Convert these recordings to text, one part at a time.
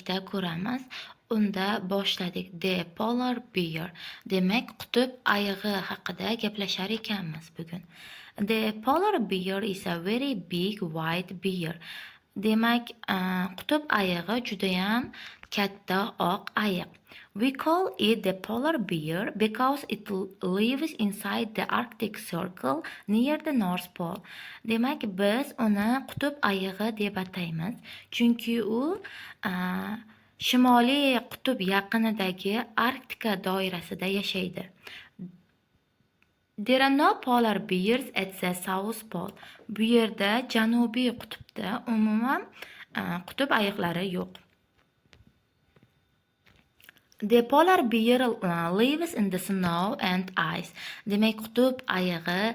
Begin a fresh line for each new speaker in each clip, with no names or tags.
birgalikda ko'ramiz. Unda boshladik. The polar bear. Demak, qutb ayig'i haqida gaplashar ekanmiz bugun. The polar bear is a very big white bear. Demak, qutb ayig'i judayam katta oq ayiq. We call it the polar bear because it lives inside the Arctic Circle near the North Pole. Demak, biz uni qutb ayig'i deb ataymiz, chunki u shimoliy qutb yaqinidagi Arktika doirasida yashaydi. There are no polar bears at the South Pole. Bu yerda janubiy qutbda umuman qutb ayiqlari yo'q. The polar bear lives in the snow and ice. Demak, qutb ayig'i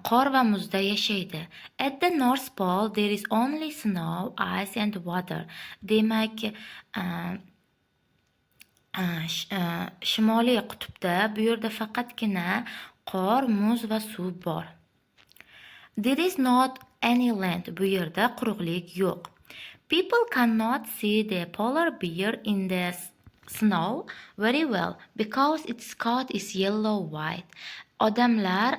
qor va muzda yashaydi. At the North Pole there is only snow, ice and water. Demak, shimoliy qutbda bu yerda faqatgina qor, muz va suv bor. There is not any land. Bu yerda quruqlik yo'q. People cannot see the polar bear in the snow very well because its coat is yellow-white. Odamlar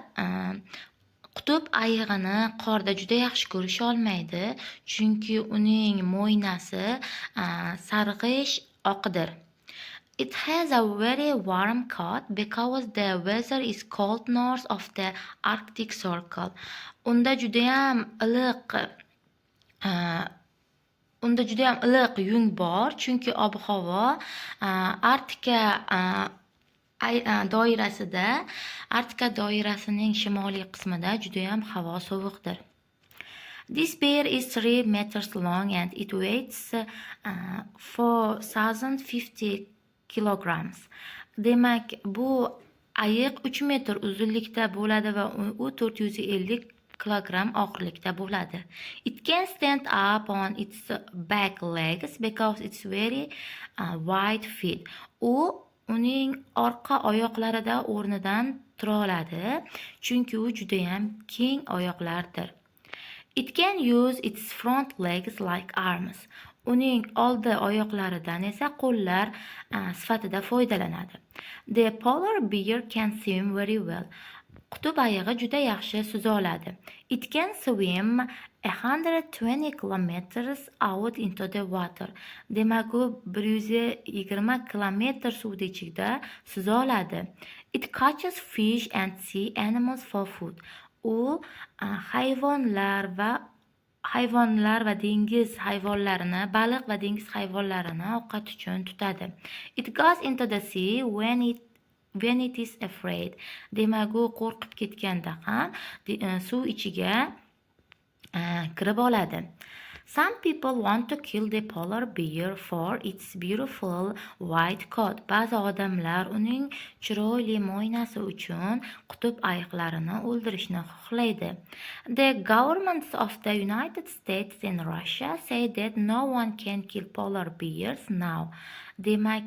qutb ayig'ini qorda juda yaxshi ko'risha olmaydi, chunki uning mo'ynasi sarg'ish oqdir. It has a very warm coat because the weather is cold north of the Arctic Circle. Unda judayam iliq yung bor, chunki ob-havo Arktika doirasining shimoliy qismida judayam havo sovuqdir. This bear is 3 meters long and it weighs 4050 kilograms. Demak, bu ayiq 3 metr uzunlikda bo'ladi va u 450 kilogramm og'irlikda bo'ladi. It can stand up on its back legs because it's very wide feet. Uning orqa oyoqlarida o'rnidan tura oladi, chunki u judayam keng oyoqlardir. It can use its front legs like arms. Uning oldi oyoqlaridan esa qo'llar sifatida foydalanadi. The polar bear can swim very well. Qutb ayig'i juda yaxshi suza oladi. It can swim 120 kilometers out into the water. Demak, u 120 kilometr suvda ichida suza oladi. It catches fish and sea animals for food. U hayvonlar va dengiz hayvonlarini, baliq va dengiz hayvonlarini ovqat uchun tutadi. It goes into the sea when it is afraid. Demak, u qo'rqib ketganda ham suv ichiga kirib oladi. Some people want to kill the polar bear for its beautiful white coat. Ba'zi odamlar uning chiroyli mo'ynasi uchun qutb ayiqlarini o'ldirishni xohlaydi. The governments of the United States and Russia say that no one can kill polar bears now. Demak,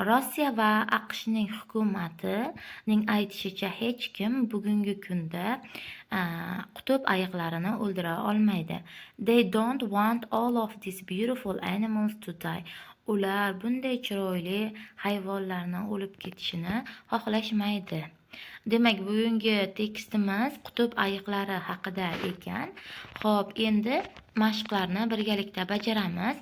Rossiya va AQShning hukumatining aytishicha hech kim bugungi kunda qutb ayiqlarini o'ldira olmaydi. They don't want all of these beautiful animals to die. Ular bunday chiroyli hayvonlarni o'lib ketishini xohlashmaydi. Demak, bugungi tekstimiz qutb ayiqlari haqida ekan. Xo'p, endi mashqlarni birgalikda bajaramiz.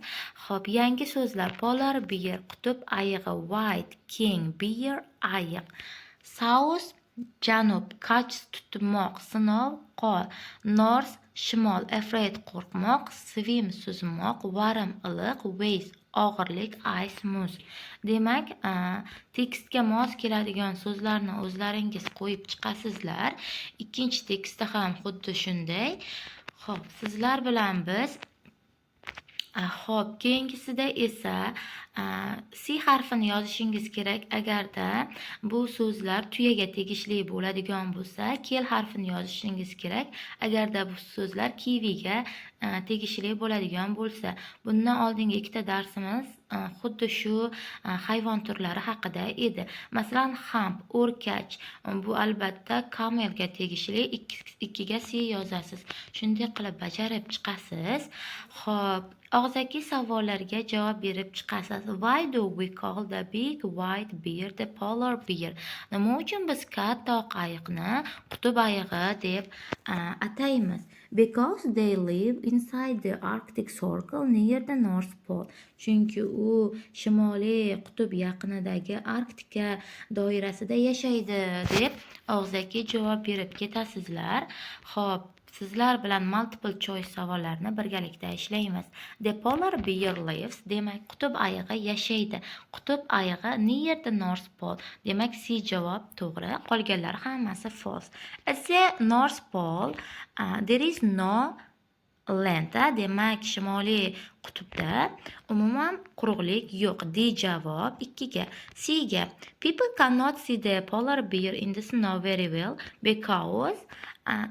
Xo'p, yangi so'zlar: polar bear qutb ayig'i, white keng bear ayiq, south janub, catch tutmoq, snow qor, north shimol, afraid qo'rqmoq, swim suzmoq, warm iliq, weight og'irlik, ice muz. Demak, tekstga mos keladigan so'zlarni o'zlaringiz qo'yib chiqasizlar. Ikkinchi tekstda ham xuddi shunday. Xo'p, sizlar bilan biz keyingisida esa C harfini yozishingiz kerak. Agarda bu so'zlar tuyaga tegishli bo'ladigan bo'lsa, kel harfini yozishingiz kerak. Agarda bu so'zlar kiviga tegishli bo'ladigan bo'lsa. Bundan oldingi ikkita darsimiz xuddi shu hayvon turlari haqida edi. Masalan, hamp, o'rkach, bu albatta camelga tegishli. Ikkiga C yozasiz. Shunday qilib bajarib chiqasiz. Xo'p, og'zaki savollarga javob berib chiqasiz. Why do we call the big white bear the polar bear? Nima uchun biz katta oq ayiqni qutb oyig'i deb ataymiz? Because they live inside the Arctic Circle near the North Pole. Chunki u shimoliy qutb yaqinidagi Arktika doirasida yashaydi deb og'zaki javob berib ketasizlar. Xo'p, sizlar bilan multiple choice savollarni birgalikda ishlaymiz. The polar bear lives, demak qutb oyig'i yashaydi. Qutb oyig'i near the North Pole, demak C javob to'g'ri, qolganlari hammasi false. At the North Pole there is no land, demak shimoliy qutbda umuman quruqlik yo'q. D javob 2ga. C ga. People cannot see the polar bear in the snow very well because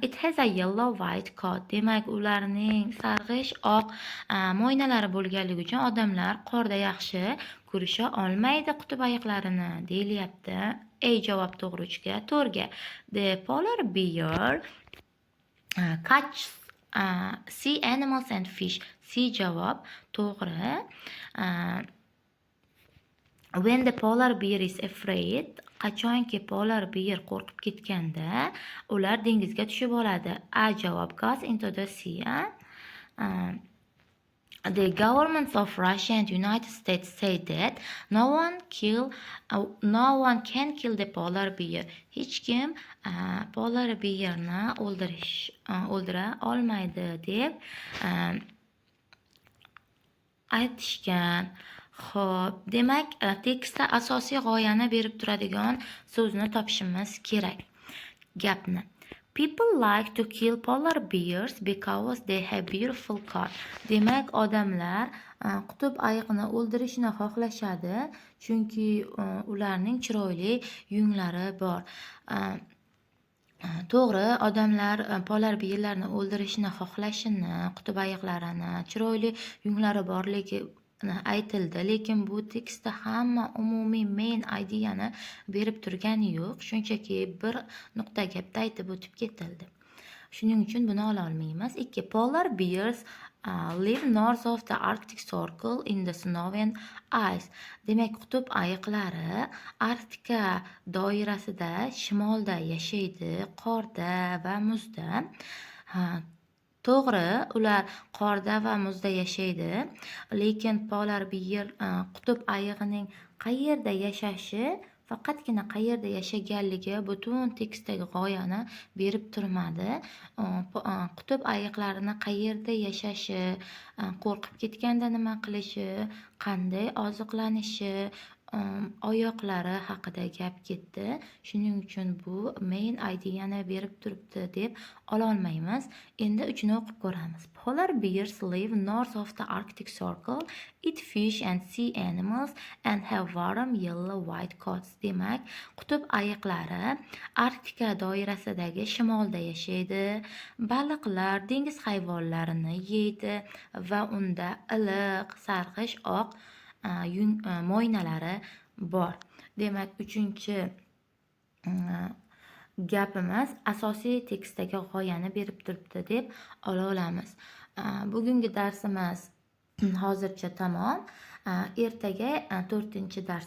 it has a yellow white coat. Demak ularning sarg'ish oq mo'ynalari bo'lganligi uchun odamlar qorda yaxshi ko'risha olmaydi qutb oyiqlarini deyilyapti. A javob to'g'ri 3ga. 4ga. The polar bear catches sea animals and fish. C javob to'g'ri. When the polar bear is afraid, qachonki polar bear qo'rqib ketganda, ular dengizga tushib oladi. A javob goes into the sea. The governments of Russia and United States say that no one can kill the polar bear. Hech kim polar bearni o'ldira olmaydi deb aytishgan. Xo'p, demak tekstda asosiy g'oyani berib turadigan so'zni topishimiz kerak. Gapni. People like to kill polar bears because they have beautiful coat. Demak odamlar qutb oyiqni o'ldirishni xohlashadi, chunki ularning chiroyli yunglari bor. To'g'ri, odamlar polar bearlarni o'ldirishni xohlashini, qutb oyiqlarini, chiroyli yunglari borligi aytildi, lekin bu tekstda hamma umumiy main ideyani berib turgani yo'q, shunchaki bir nuqta gapda aytib o'tib ketildi. Shuning uchun buni ola olmaymiz. 2. Polar bears live north of the Arctic Circle in the snow and ice. Demak qutb oyiqlari Arktika doirasida shimolda yashaydi, qorda va muzda. To'g'ri, ular qorda va muzda yashaydi, lekin polar bear qutb oyig'ining qayerda yashashi, faqatgina qayerda yashaganligi butun tekstdagi g'oyani berib turmadi. Qutb oyiqlarini qayerda yashashi, qo'rqib ketganda nima qilishi, qanday oziqlanishi, oyoqlari haqida gap ketdi. Shuning uchun bu main ideyani berib turibdi deb ola olmaymiz. Endi uchini o'qib ko'ramiz. Polar bears live north of the Arctic Circle, eat fish and sea animals and have warm yellow white coats. Demak, qutb oyiqlari Arktika doirasidagi shimolda yashaydi, baliqlar, dengiz hayvonlarini yeydi va unda iliq, sarg'ish oq mo'ynalari bor. Demak, 3-chi gapimiz asosiy tekstdagi g'oyani berib turibdi deb ola olamiz. Bugungi darsimiz hozircha tamom. Ertaga 4-chi darsni